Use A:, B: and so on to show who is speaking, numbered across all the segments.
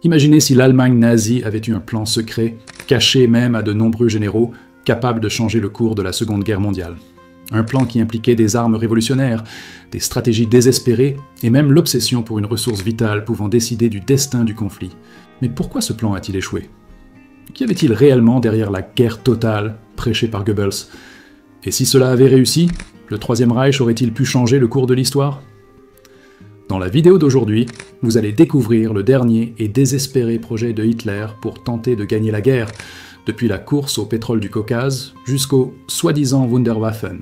A: Imaginez si l'Allemagne nazie avait eu un plan secret, caché même à de nombreux généraux, capable de changer le cours de la Seconde Guerre mondiale. Un plan qui impliquait des armes révolutionnaires, des stratégies désespérées et même l'obsession pour une ressource vitale pouvant décider du destin du conflit. Mais pourquoi ce plan a-t-il échoué? Qu'y avait-il réellement derrière la guerre totale prêchée par Goebbels? Et si cela avait réussi, le Troisième Reich aurait-il pu changer le cours de l'histoire? Dans la vidéo d'aujourd'hui, vous allez découvrir le dernier et désespéré projet de Hitler pour tenter de gagner la guerre, depuis la course au pétrole du Caucase jusqu'aux soi-disant Wunderwaffen,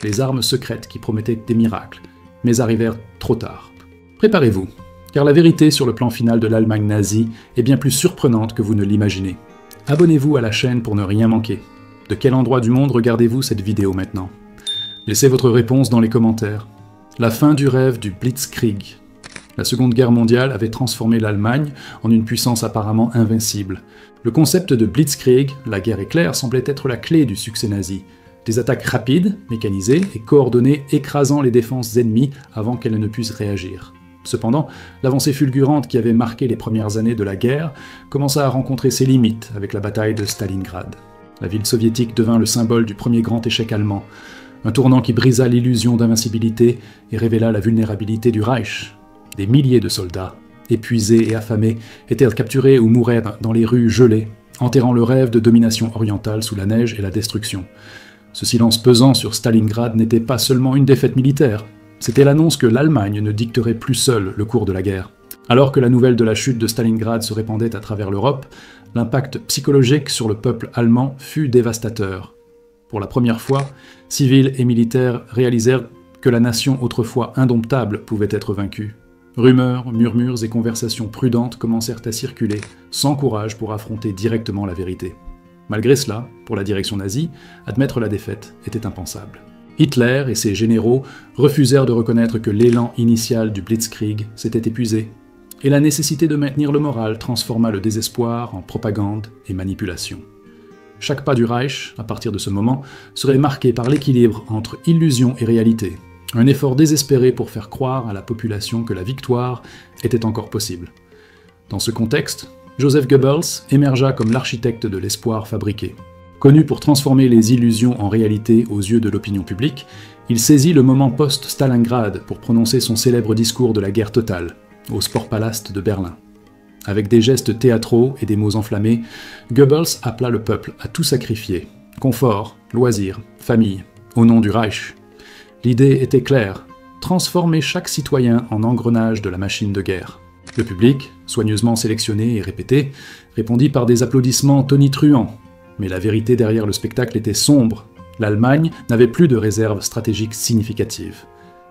A: les armes secrètes qui promettaient des miracles, mais arrivèrent trop tard. Préparez-vous, car la vérité sur le plan final de l'Allemagne nazie est bien plus surprenante que vous ne l'imaginez. Abonnez-vous à la chaîne pour ne rien manquer. De quel endroit du monde regardez-vous cette vidéo maintenant? Laissez votre réponse dans les commentaires. La fin du rêve du Blitzkrieg. La Seconde Guerre mondiale avait transformé l'Allemagne en une puissance apparemment invincible. Le concept de Blitzkrieg, la guerre éclair, semblait être la clé du succès nazi. Des attaques rapides, mécanisées et coordonnées écrasant les défenses ennemies avant qu'elles ne puissent réagir. Cependant, l'avancée fulgurante qui avait marqué les premières années de la guerre commença à rencontrer ses limites avec la bataille de Stalingrad. La ville soviétique devint le symbole du premier grand échec allemand, un tournant qui brisa l'illusion d'invincibilité et révéla la vulnérabilité du Reich. Des milliers de soldats, épuisés et affamés, étaient capturés ou mouraient dans les rues gelées, enterrant le rêve de domination orientale sous la neige et la destruction. Ce silence pesant sur Stalingrad n'était pas seulement une défaite militaire, c'était l'annonce que l'Allemagne ne dicterait plus seule le cours de la guerre. Alors que la nouvelle de la chute de Stalingrad se répandait à travers l'Europe, l'impact psychologique sur le peuple allemand fut dévastateur. Pour la première fois, civils et militaires réalisèrent que la nation autrefois indomptable pouvait être vaincue. Rumeurs, murmures et conversations prudentes commencèrent à circuler, sans courage pour affronter directement la vérité. Malgré cela, pour la direction nazie, admettre la défaite était impensable. Hitler et ses généraux refusèrent de reconnaître que l'élan initial du Blitzkrieg s'était épuisé, et la nécessité de maintenir le moral transforma le désespoir en propagande et manipulation. Chaque pas du Reich, à partir de ce moment, serait marqué par l'équilibre entre illusion et réalité, un effort désespéré pour faire croire à la population que la victoire était encore possible. Dans ce contexte, Joseph Goebbels émergea comme l'architecte de l'espoir fabriqué. Connu pour transformer les illusions en réalité aux yeux de l'opinion publique, il saisit le moment post-Stalingrad pour prononcer son célèbre discours de la guerre totale, au Sportpalast de Berlin. Avec des gestes théâtraux et des mots enflammés, Goebbels appela le peuple à tout sacrifier, confort, loisirs, famille, au nom du Reich. L'idée était claire, transformer chaque citoyen en engrenage de la machine de guerre. Le public, soigneusement sélectionné et répété, répondit par des applaudissements tonitruants. Mais la vérité derrière le spectacle était sombre. L'Allemagne n'avait plus de réserves stratégiques significatives.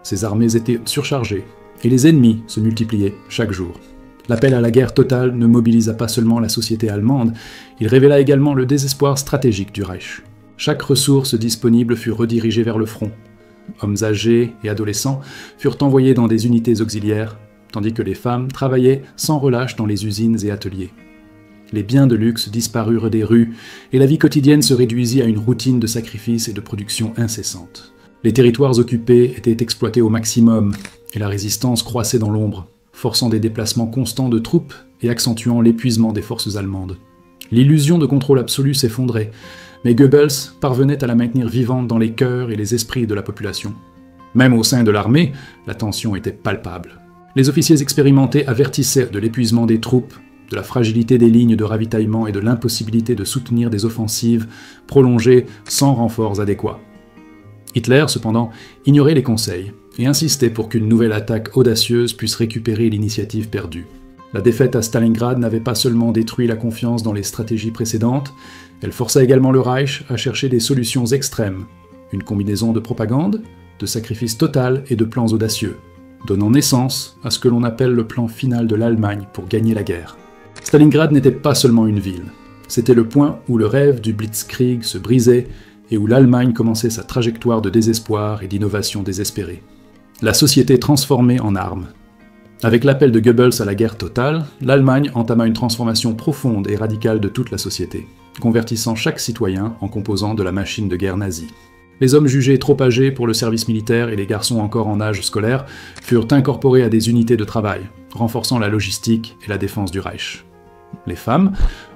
A: Ses armées étaient surchargées, et les ennemis se multipliaient chaque jour. L'appel à la guerre totale ne mobilisa pas seulement la société allemande, il révéla également le désespoir stratégique du Reich. Chaque ressource disponible fut redirigée vers le front. Hommes âgés et adolescents furent envoyés dans des unités auxiliaires, tandis que les femmes travaillaient sans relâche dans les usines et ateliers. Les biens de luxe disparurent des rues, et la vie quotidienne se réduisit à une routine de sacrifices et de production incessante. Les territoires occupés étaient exploités au maximum, et la résistance croissait dans l'ombre, forçant des déplacements constants de troupes et accentuant l'épuisement des forces allemandes. L'illusion de contrôle absolu s'effondrait, mais Goebbels parvenait à la maintenir vivante dans les cœurs et les esprits de la population. Même au sein de l'armée, la tension était palpable. Les officiers expérimentés avertissaient de l'épuisement des troupes, de la fragilité des lignes de ravitaillement et de l'impossibilité de soutenir des offensives prolongées sans renforts adéquats. Hitler, cependant, ignorait les conseils et insistait pour qu'une nouvelle attaque audacieuse puisse récupérer l'initiative perdue. La défaite à Stalingrad n'avait pas seulement détruit la confiance dans les stratégies précédentes, elle força également le Reich à chercher des solutions extrêmes, une combinaison de propagande, de sacrifice total et de plans audacieux, donnant naissance à ce que l'on appelle le plan final de l'Allemagne pour gagner la guerre. Stalingrad n'était pas seulement une ville, c'était le point où le rêve du Blitzkrieg se brisait et où l'Allemagne commençait sa trajectoire de désespoir et d'innovation désespérée. La société transformée en armes. Avec l'appel de Goebbels à la guerre totale, l'Allemagne entama une transformation profonde et radicale de toute la société, convertissant chaque citoyen en composant de la machine de guerre nazie. Les hommes jugés trop âgés pour le service militaire et les garçons encore en âge scolaire furent incorporés à des unités de travail, renforçant la logistique et la défense du Reich. Les femmes,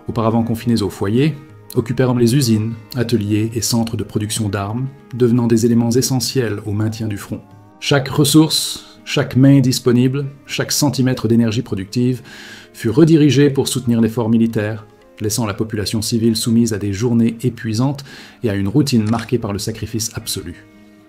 A: auparavant confinées au foyer, occupèrent les usines, ateliers et centres de production d'armes, devenant des éléments essentiels au maintien du front. Chaque ressource, chaque main disponible, chaque centimètre d'énergie productive fut redirigé pour soutenir l'effort militaire, laissant la population civile soumise à des journées épuisantes et à une routine marquée par le sacrifice absolu.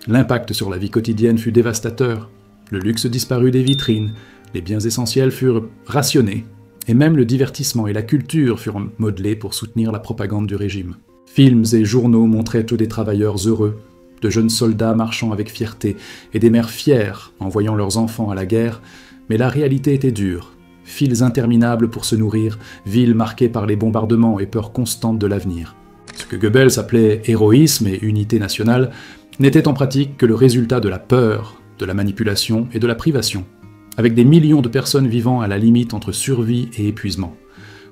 A: L'impact sur la vie quotidienne fut dévastateur, le luxe disparut des vitrines, les biens essentiels furent rationnés, et même le divertissement et la culture furent modelés pour soutenir la propagande du régime. Films et journaux montraient tous des travailleurs heureux, de jeunes soldats marchant avec fierté, et des mères fières en voyant leurs enfants à la guerre, mais la réalité était dure. Files interminables pour se nourrir, villes marquées par les bombardements et peur constante de l'avenir. Ce que Goebbels appelait héroïsme et unité nationale n'était en pratique que le résultat de la peur, de la manipulation et de la privation, avec des millions de personnes vivant à la limite entre survie et épuisement.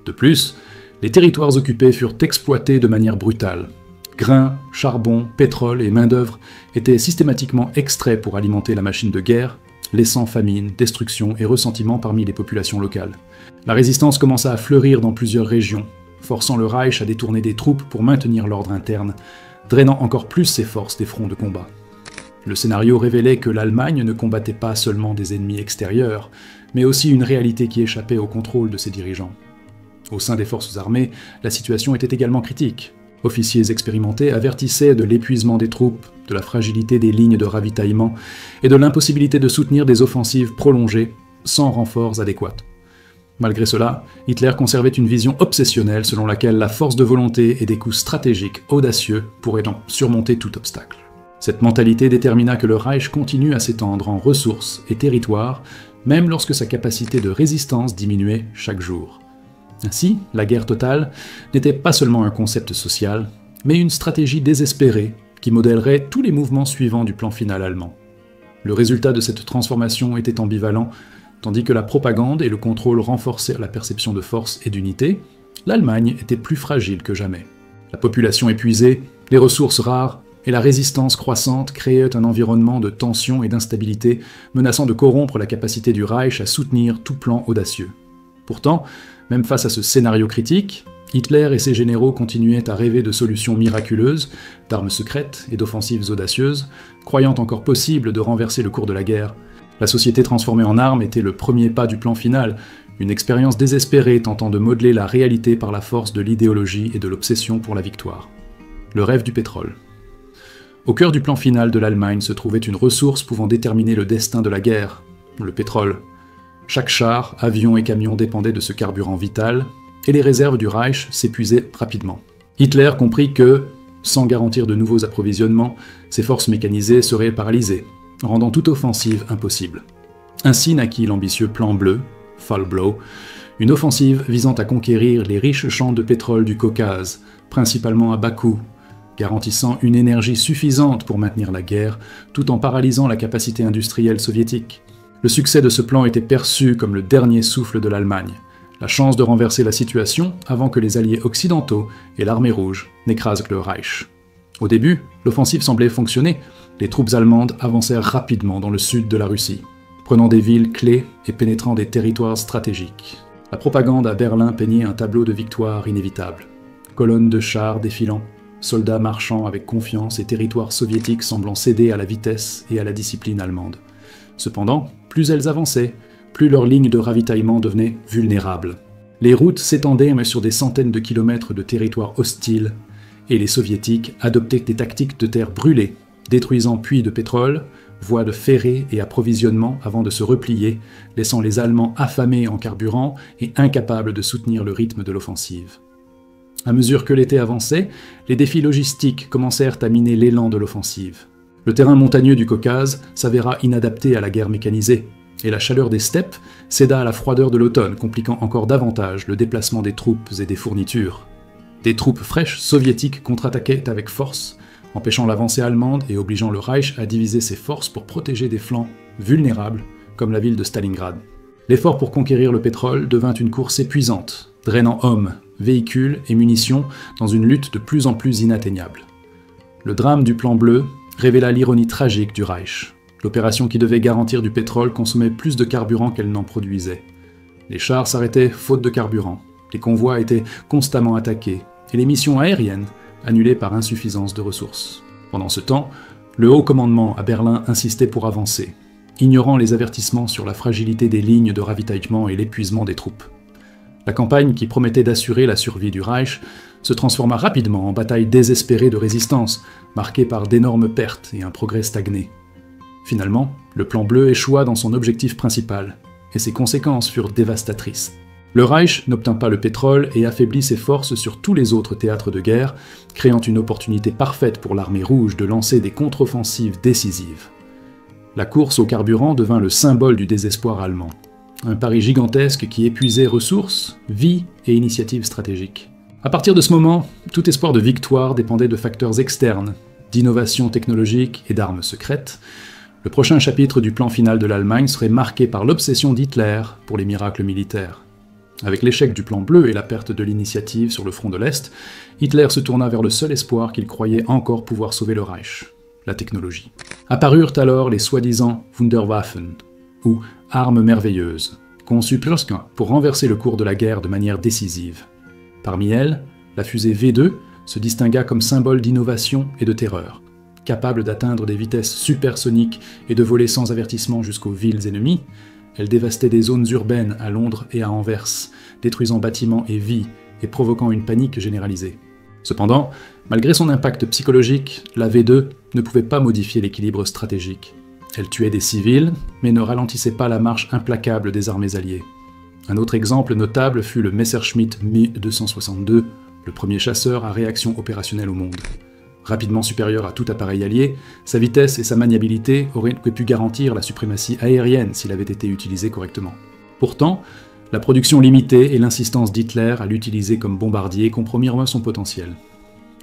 A: De plus, les territoires occupés furent exploités de manière brutale. Grains, charbon, pétrole et main-d'œuvre étaient systématiquement extraits pour alimenter la machine de guerre, laissant famine, destruction et ressentiment parmi les populations locales. La résistance commença à fleurir dans plusieurs régions, forçant le Reich à détourner des troupes pour maintenir l'ordre interne, drainant encore plus ses forces des fronts de combat. Le scénario révélait que l'Allemagne ne combattait pas seulement des ennemis extérieurs, mais aussi une réalité qui échappait au contrôle de ses dirigeants. Au sein des forces armées, la situation était également critique. Officiers expérimentés avertissaient de l'épuisement des troupes, de la fragilité des lignes de ravitaillement et de l'impossibilité de soutenir des offensives prolongées sans renforts adéquats. Malgré cela, Hitler conservait une vision obsessionnelle selon laquelle la force de volonté et des coups stratégiques audacieux pourraient donc surmonter tout obstacle. Cette mentalité détermina que le Reich continue à s'étendre en ressources et territoires, même lorsque sa capacité de résistance diminuait chaque jour. Ainsi, la guerre totale n'était pas seulement un concept social, mais une stratégie désespérée qui modèlerait tous les mouvements suivants du plan final allemand. Le résultat de cette transformation était ambivalent, tandis que la propagande et le contrôle renforcèrent la perception de force et d'unité, l'Allemagne était plus fragile que jamais. La population épuisée, les ressources rares et la résistance croissante créaient un environnement de tension et d'instabilité menaçant de corrompre la capacité du Reich à soutenir tout plan audacieux. Pourtant, même face à ce scénario critique, Hitler et ses généraux continuaient à rêver de solutions miraculeuses, d'armes secrètes et d'offensives audacieuses, croyant encore possible de renverser le cours de la guerre. La société transformée en armes était le premier pas du plan final, une expérience désespérée tentant de modeler la réalité par la force de l'idéologie et de l'obsession pour la victoire. Le rêve du pétrole. Au cœur du plan final de l'Allemagne se trouvait une ressource pouvant déterminer le destin de la guerre, le pétrole. Chaque char, avion et camion dépendaient de ce carburant vital, et les réserves du Reich s'épuisaient rapidement. Hitler comprit que, sans garantir de nouveaux approvisionnements, ses forces mécanisées seraient paralysées, rendant toute offensive impossible. Ainsi naquit l'ambitieux plan bleu, Fallblau, une offensive visant à conquérir les riches champs de pétrole du Caucase, principalement à Bakou, garantissant une énergie suffisante pour maintenir la guerre, tout en paralysant la capacité industrielle soviétique. Le succès de ce plan était perçu comme le dernier souffle de l'Allemagne, la chance de renverser la situation avant que les alliés occidentaux et l'armée rouge n'écrasent le Reich. Au début, l'offensive semblait fonctionner. Les troupes allemandes avancèrent rapidement dans le sud de la Russie, prenant des villes clés et pénétrant des territoires stratégiques. La propagande à Berlin peignait un tableau de victoire inévitable. Colonnes de chars défilant, soldats marchant avec confiance et territoires soviétiques semblant céder à la vitesse et à la discipline allemande. Cependant, plus elles avançaient, plus leurs lignes de ravitaillement devenaient vulnérables. Les routes s'étendaient mais sur des centaines de kilomètres de territoires hostiles, et les soviétiques adoptaient des tactiques de terre brûlée, détruisant puits de pétrole, voies de ferrées et approvisionnement avant de se replier, laissant les Allemands affamés en carburant et incapables de soutenir le rythme de l'offensive. À mesure que l'été avançait, les défis logistiques commencèrent à miner l'élan de l'offensive. Le terrain montagneux du Caucase s'avéra inadapté à la guerre mécanisée, et la chaleur des steppes céda à la froideur de l'automne, compliquant encore davantage le déplacement des troupes et des fournitures. Des troupes fraîches soviétiques contre-attaquaient avec force, empêchant l'avancée allemande et obligeant le Reich à diviser ses forces pour protéger des flancs vulnérables, comme la ville de Stalingrad. L'effort pour conquérir le pétrole devint une course épuisante, drainant hommes, véhicules et munitions dans une lutte de plus en plus inatteignable. Le drame du plan bleu révéla l'ironie tragique du Reich. L'opération qui devait garantir du pétrole consommait plus de carburant qu'elle n'en produisait. Les chars s'arrêtaient faute de carburant, les convois étaient constamment attaqués, et les missions aériennes annulées par insuffisance de ressources. Pendant ce temps, le haut commandement à Berlin insistait pour avancer, ignorant les avertissements sur la fragilité des lignes de ravitaillement et l'épuisement des troupes. La campagne qui promettait d'assurer la survie du Reich se transforma rapidement en bataille désespérée de résistance, marquée par d'énormes pertes et un progrès stagné. Finalement, le plan bleu échoua dans son objectif principal, et ses conséquences furent dévastatrices. Le Reich n'obtint pas le pétrole et affaiblit ses forces sur tous les autres théâtres de guerre, créant une opportunité parfaite pour l'armée rouge de lancer des contre-offensives décisives. La course au carburant devint le symbole du désespoir allemand. Un pari gigantesque qui épuisait ressources, vies et initiatives stratégiques. À partir de ce moment, tout espoir de victoire dépendait de facteurs externes, d'innovation technologique et d'armes secrètes. Le prochain chapitre du plan final de l'Allemagne serait marqué par l'obsession d'Hitler pour les miracles militaires. Avec l'échec du plan bleu et la perte de l'initiative sur le front de l'Est, Hitler se tourna vers le seul espoir qu'il croyait encore pouvoir sauver le Reich, la technologie. Apparurent alors les soi-disant Wunderwaffen, ou armes merveilleuses, conçues pour renverser le cours de la guerre de manière décisive. Parmi elles, la fusée V2 se distingua comme symbole d'innovation et de terreur. Capable d'atteindre des vitesses supersoniques et de voler sans avertissement jusqu'aux villes ennemies, elle dévastait des zones urbaines à Londres et à Anvers, détruisant bâtiments et vies et provoquant une panique généralisée. Cependant, malgré son impact psychologique, la V2 ne pouvait pas modifier l'équilibre stratégique. Elle tuait des civils, mais ne ralentissait pas la marche implacable des armées alliées. Un autre exemple notable fut le Messerschmitt Me-262, le premier chasseur à réaction opérationnelle au monde. Rapidement supérieur à tout appareil allié, sa vitesse et sa maniabilité auraient pu garantir la suprématie aérienne s'il avait été utilisé correctement. Pourtant, la production limitée et l'insistance d'Hitler à l'utiliser comme bombardier compromirent son potentiel.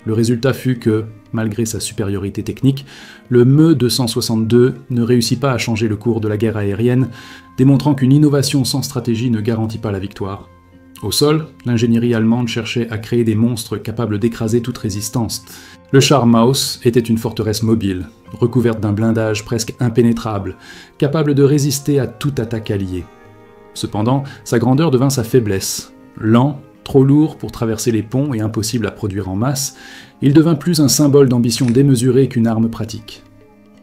A: Le résultat fut que, malgré sa supériorité technique, le Me-262 ne réussit pas à changer le cours de la guerre aérienne, démontrant qu'une innovation sans stratégie ne garantit pas la victoire. Au sol, l'ingénierie allemande cherchait à créer des monstres capables d'écraser toute résistance. Le char Maus était une forteresse mobile, recouverte d'un blindage presque impénétrable, capable de résister à toute attaque alliée. Cependant, sa grandeur devint sa faiblesse. Lent, trop lourd pour traverser les ponts et impossible à produire en masse, il devint plus un symbole d'ambition démesurée qu'une arme pratique.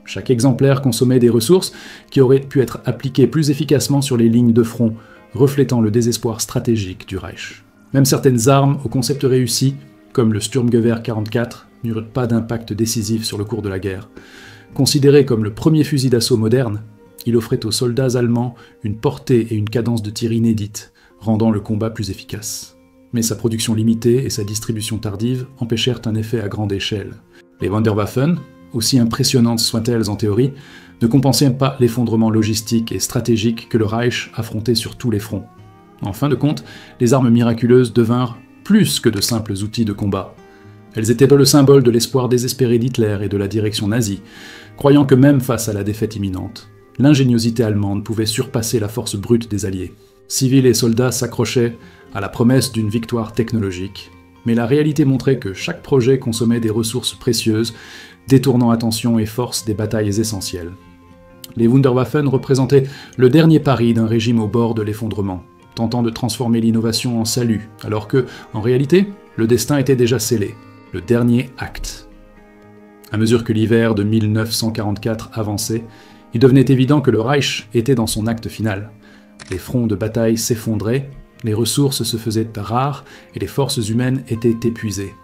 A: Chaque exemplaire consommait des ressources qui auraient pu être appliquées plus efficacement sur les lignes de front, reflétant le désespoir stratégique du Reich. Même certaines armes au concept réussi, comme le Sturmgewehr 44, n'eurent pas d'impact décisif sur le cours de la guerre. Considéré comme le premier fusil d'assaut moderne, il offrait aux soldats allemands une portée et une cadence de tir inédites, rendant le combat plus efficace. Mais sa production limitée et sa distribution tardive empêchèrent un effet à grande échelle. Les Wunderwaffen, aussi impressionnantes soient-elles en théorie, ne compensaient pas l'effondrement logistique et stratégique que le Reich affrontait sur tous les fronts. En fin de compte, les armes miraculeuses devinrent plus que de simples outils de combat. Elles étaient le symbole de l'espoir désespéré d'Hitler et de la direction nazie, croyant que même face à la défaite imminente, l'ingéniosité allemande pouvait surpasser la force brute des Alliés. Civils et soldats s'accrochaient à la promesse d'une victoire technologique, mais la réalité montrait que chaque projet consommait des ressources précieuses, détournant attention et force des batailles essentielles. Les Wunderwaffen représentaient le dernier pari d'un régime au bord de l'effondrement, tentant de transformer l'innovation en salut, alors que, en réalité, le destin était déjà scellé, le dernier acte. À mesure que l'hiver de 1944 avançait, il devenait évident que le Reich était dans son acte final. Les fronts de bataille s'effondraient, les ressources se faisaient rares et les forces humaines étaient épuisées.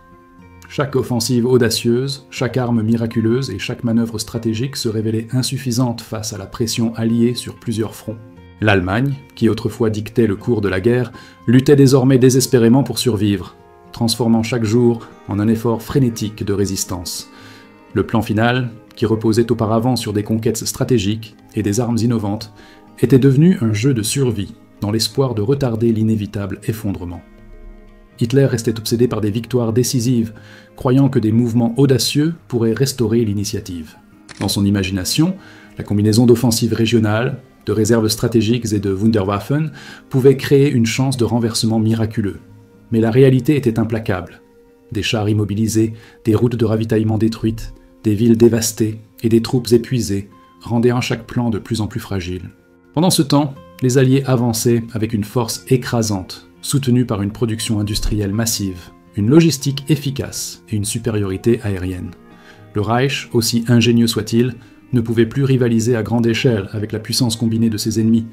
A: Chaque offensive audacieuse, chaque arme miraculeuse et chaque manœuvre stratégique se révélait insuffisante face à la pression alliée sur plusieurs fronts. L'Allemagne, qui autrefois dictait le cours de la guerre, luttait désormais désespérément pour survivre, transformant chaque jour en un effort frénétique de résistance. Le plan final, qui reposait auparavant sur des conquêtes stratégiques et des armes innovantes, était devenu un jeu de survie, dans l'espoir de retarder l'inévitable effondrement. Hitler restait obsédé par des victoires décisives, croyant que des mouvements audacieux pourraient restaurer l'initiative. Dans son imagination, la combinaison d'offensives régionales, de réserves stratégiques et de Wunderwaffen pouvait créer une chance de renversement miraculeux. Mais la réalité était implacable. Des chars immobilisés, des routes de ravitaillement détruites, des villes dévastées et des troupes épuisées rendaient un chaque plan de plus en plus fragile. Pendant ce temps, les Alliés avançaient avec une force écrasante, soutenue par une production industrielle massive, une logistique efficace et une supériorité aérienne. Le Reich, aussi ingénieux soit-il, ne pouvait plus rivaliser à grande échelle avec la puissance combinée de ses ennemis.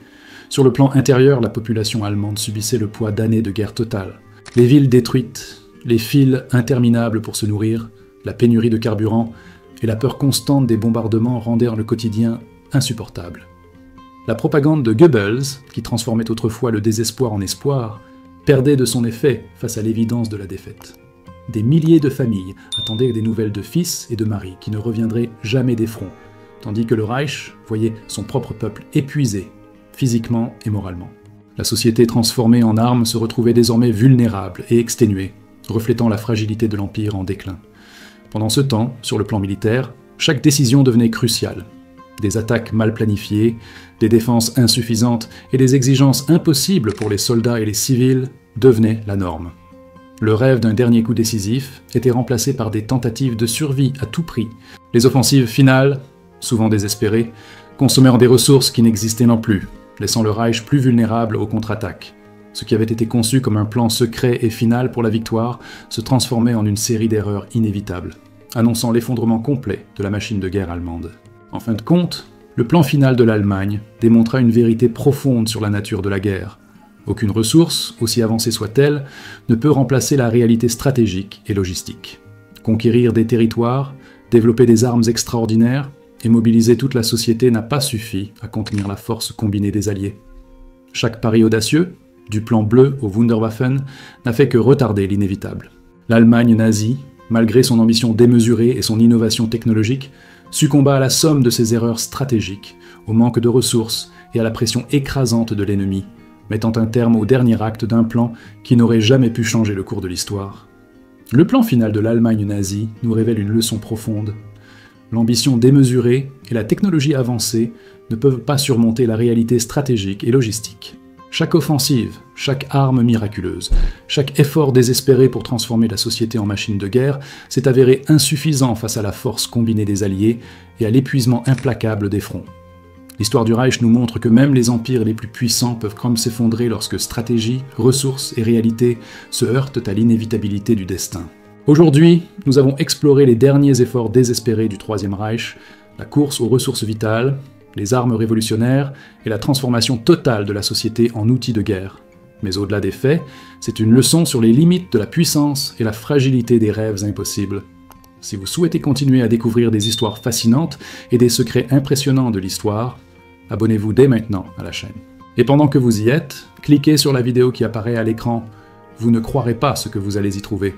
A: Sur le plan intérieur, la population allemande subissait le poids d'années de guerre totale. Les villes détruites, les files interminables pour se nourrir, la pénurie de carburant et la peur constante des bombardements rendirent le quotidien insupportable. La propagande de Goebbels, qui transformait autrefois le désespoir en espoir, perdait de son effet face à l'évidence de la défaite. Des milliers de familles attendaient des nouvelles de fils et de maris qui ne reviendraient jamais des fronts, tandis que le Reich voyait son propre peuple épuisé, physiquement et moralement. La société transformée en armes se retrouvait désormais vulnérable et exténuée, reflétant la fragilité de l'Empire en déclin. Pendant ce temps, sur le plan militaire, chaque décision devenait cruciale. Des attaques mal planifiées, des défenses insuffisantes et des exigences impossibles pour les soldats et les civils devenaient la norme. Le rêve d'un dernier coup décisif était remplacé par des tentatives de survie à tout prix. Les offensives finales, souvent désespérées, consommèrent des ressources qui n'existaient non plus, laissant le Reich plus vulnérable aux contre-attaques. Ce qui avait été conçu comme un plan secret et final pour la victoire se transformait en une série d'erreurs inévitables, annonçant l'effondrement complet de la machine de guerre allemande. En fin de compte, le plan final de l'Allemagne démontra une vérité profonde sur la nature de la guerre. Aucune ressource, aussi avancée soit-elle, ne peut remplacer la réalité stratégique et logistique. Conquérir des territoires, développer des armes extraordinaires et mobiliser toute la société n'a pas suffi à contenir la force combinée des Alliés. Chaque pari audacieux, du plan bleu au Wunderwaffen, n'a fait que retarder l'inévitable. L'Allemagne nazie, malgré son ambition démesurée et son innovation technologique, succomba à la somme de ses erreurs stratégiques, au manque de ressources et à la pression écrasante de l'ennemi, mettant un terme au dernier acte d'un plan qui n'aurait jamais pu changer le cours de l'histoire. Le plan final de l'Allemagne nazie nous révèle une leçon profonde. L'ambition démesurée et la technologie avancée ne peuvent pas surmonter la réalité stratégique et logistique. Chaque offensive, chaque arme miraculeuse, chaque effort désespéré pour transformer la société en machine de guerre s'est avéré insuffisant face à la force combinée des Alliés et à l'épuisement implacable des fronts. L'histoire du Reich nous montre que même les empires les plus puissants peuvent comme s'effondrer lorsque stratégie, ressources et réalité se heurtent à l'inévitabilité du destin. Aujourd'hui, nous avons exploré les derniers efforts désespérés du Troisième Reich, la course aux ressources vitales, les armes révolutionnaires et la transformation totale de la société en outil de guerre. Mais au-delà des faits, c'est une leçon sur les limites de la puissance et la fragilité des rêves impossibles. Si vous souhaitez continuer à découvrir des histoires fascinantes et des secrets impressionnants de l'histoire, abonnez-vous dès maintenant à la chaîne. Et pendant que vous y êtes, cliquez sur la vidéo qui apparaît à l'écran. Vous ne croirez pas ce que vous allez y trouver.